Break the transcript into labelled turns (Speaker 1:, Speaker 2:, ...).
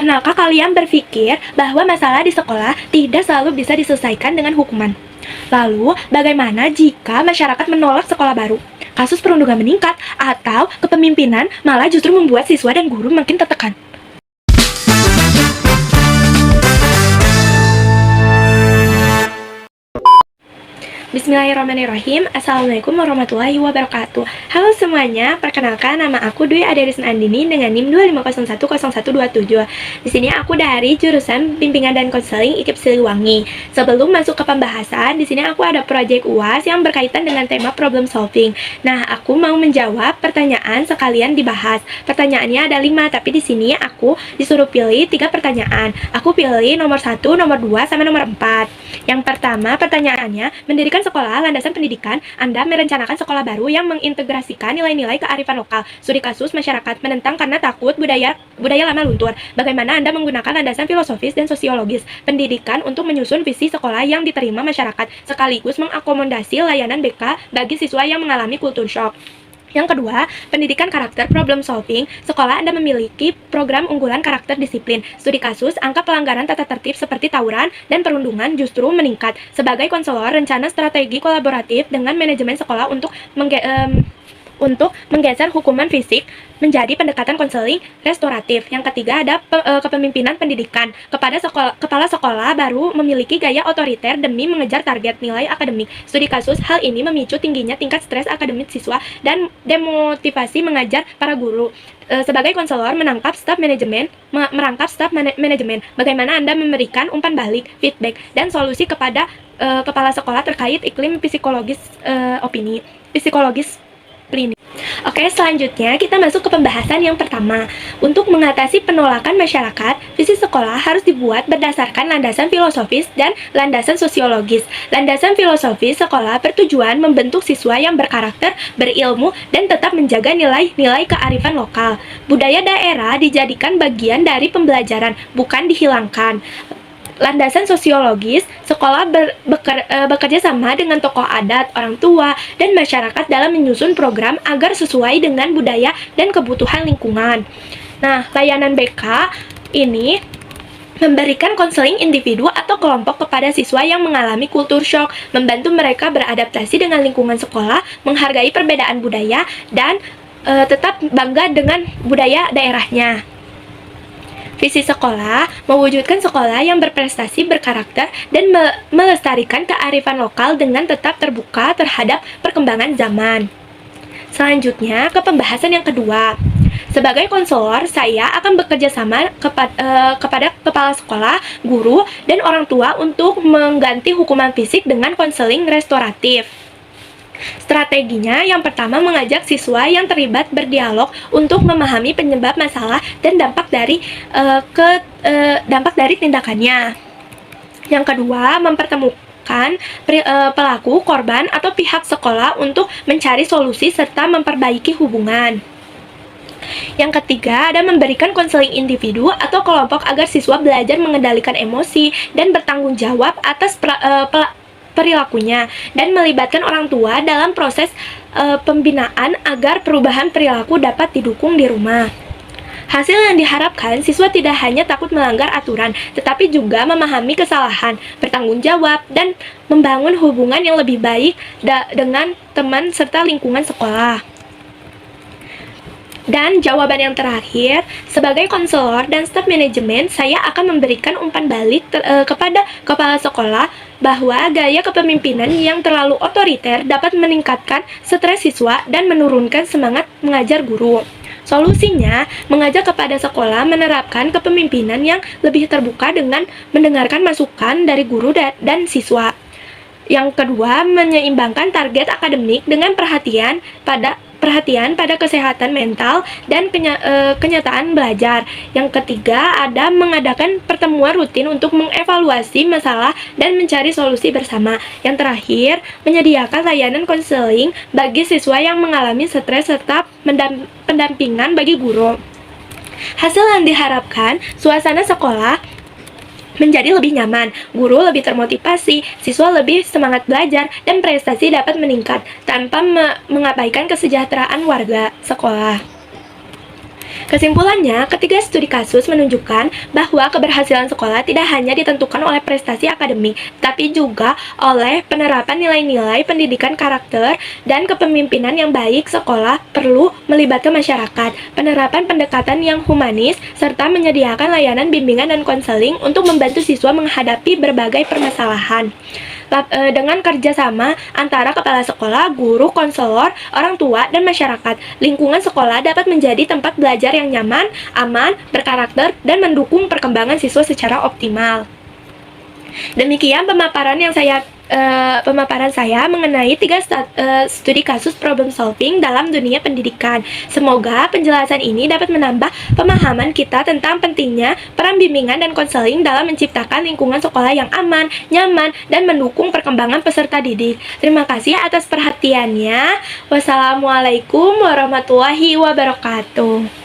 Speaker 1: Pernahkah kalian berpikir bahwa masalah di sekolah tidak selalu bisa diselesaikan dengan hukuman? Lalu, bagaimana jika masyarakat menolak sekolah baru? Kasus perundungan meningkat, atau kepemimpinan malah justru membuat siswa dan guru makin tertekan. Bismillahirrahmanirrahim. Assalamualaikum warahmatullahi wabarakatuh. Halo semuanya, perkenalkan nama aku Dwi Aderis Andini dengan NIM 250110127. Di sini aku dari jurusan Bimbingan dan Konseling IKIP Siliwangi. Sebelum masuk ke pembahasan, di sini aku ada proyek UAS yang berkaitan dengan tema problem solving. Nah, aku mau menjawab pertanyaan sekalian dibahas. Pertanyaannya ada 5, tapi di sini aku disuruh pilih 3 pertanyaan. Aku pilih nomor 1, nomor 2, sama nomor 4. Yang pertama, pertanyaannya, mendirikan sekolah landasan pendidikan, Anda merencanakan sekolah baru yang mengintegrasikan nilai-nilai kearifan lokal. Studi kasus masyarakat menentang karena takut budaya lama luntur. Bagaimana Anda menggunakan landasan filosofis dan sosiologis pendidikan untuk menyusun visi sekolah yang diterima masyarakat, sekaligus mengakomodasi layanan BK bagi siswa yang mengalami culture shock. Yang kedua, pendidikan karakter problem solving. Sekolah Anda memiliki program unggulan karakter disiplin. Studi kasus, angka pelanggaran tata tertib seperti tawuran dan perundungan justru meningkat. Sebagai konselor, rencana strategi kolaboratif dengan manajemen sekolah untuk menggeser hukuman fisik menjadi pendekatan konseling restoratif. Yang ketiga ada kepemimpinan pendidikan. Kepala sekolah baru memiliki gaya otoriter demi mengejar target nilai akademik. Studi kasus, hal ini memicu tingginya tingkat stres akademik siswa dan demotivasi mengajar para guru. Sebagai konselor merangkap staf manajemen, bagaimana Anda memberikan umpan balik, feedback, dan solusi kepada kepala sekolah terkait iklim psikologis klinis. Oke, selanjutnya kita masuk ke pembahasan yang pertama. Untuk mengatasi penolakan masyarakat, visi sekolah harus dibuat berdasarkan landasan filosofis dan landasan sosiologis. Landasan filosofis sekolah bertujuan membentuk siswa yang berkarakter, berilmu, dan tetap menjaga nilai-nilai kearifan lokal. Budaya daerah dijadikan bagian dari pembelajaran, bukan dihilangkan. Landasan sosiologis, sekolah bekerja sama dengan tokoh adat, orang tua, dan masyarakat dalam menyusun program agar sesuai dengan budaya dan kebutuhan lingkungan. Nah, layanan BK ini memberikan konseling individu atau kelompok kepada siswa yang mengalami culture shock, membantu mereka beradaptasi dengan lingkungan sekolah, menghargai perbedaan budaya, dan tetap bangga dengan budaya daerahnya. Visi sekolah mewujudkan sekolah yang berprestasi, berkarakter, dan melestarikan kearifan lokal dengan tetap terbuka terhadap perkembangan zaman. Selanjutnya, ke pembahasan yang kedua. Sebagai konselor, saya akan bekerja sama kepada kepala sekolah, guru, dan orang tua untuk mengganti hukuman fisik dengan konseling restoratif. Strategi,nya yang pertama, mengajak siswa yang terlibat berdialog untuk memahami penyebab masalah dan dampak dari tindakannya. Yang kedua, mempertemukan pelaku, korban, atau pihak sekolah untuk mencari solusi serta memperbaiki hubungan. Yang ketiga, ada memberikan konseling individu atau kelompok agar siswa belajar mengendalikan emosi dan bertanggung jawab atas perilakunya, dan melibatkan orang tua dalam proses pembinaan agar perubahan perilaku dapat didukung di rumah. Hasil yang diharapkan, siswa tidak hanya takut melanggar aturan, tetapi juga memahami kesalahan, bertanggung jawab, dan membangun hubungan yang lebih baik dengan teman serta lingkungan sekolah. Dan jawaban yang terakhir, sebagai konselor dan staf manajemen, saya akan memberikan umpan balik kepada kepala sekolah bahwa gaya kepemimpinan yang terlalu otoriter dapat meningkatkan stres siswa dan menurunkan semangat mengajar guru. Solusinya, mengajak kepada sekolah menerapkan kepemimpinan yang lebih terbuka dengan mendengarkan masukan dari guru dan siswa. Yang kedua, menyeimbangkan target akademik dengan perhatian pada kesehatan mental dan kenyataan belajar. Yang ketiga, ada mengadakan pertemuan rutin untuk mengevaluasi masalah dan mencari solusi bersama. Yang terakhir, menyediakan layanan konseling bagi siswa yang mengalami stres serta pendampingan bagi guru. Hasil yang diharapkan, suasana sekolah menjadi lebih nyaman, guru lebih termotivasi, siswa lebih semangat belajar, dan prestasi dapat meningkat tanpa mengabaikan kesejahteraan warga sekolah. Kesimpulannya, ketiga studi kasus menunjukkan bahwa keberhasilan sekolah tidak hanya ditentukan oleh prestasi akademik, tapi juga oleh penerapan nilai-nilai pendidikan karakter dan kepemimpinan yang baik. Sekolah perlu melibatkan masyarakat, penerapan pendekatan yang humanis, serta menyediakan layanan bimbingan dan konseling untuk membantu siswa menghadapi berbagai permasalahan. Dengan kerjasama antara kepala sekolah, guru, konselor, orang tua, dan masyarakat, lingkungan sekolah dapat menjadi tempat belajar yang nyaman, aman, berkarakter, dan mendukung perkembangan siswa secara optimal. Demikian pemaparan saya mengenai tiga studi kasus problem solving dalam dunia pendidikan. Semoga penjelasan ini dapat menambah pemahaman kita tentang pentingnya peran bimbingan dan konseling dalam menciptakan lingkungan sekolah yang aman, nyaman, dan mendukung perkembangan peserta didik. Terima kasih atas perhatiannya. Wassalamualaikum warahmatullahi wabarakatuh.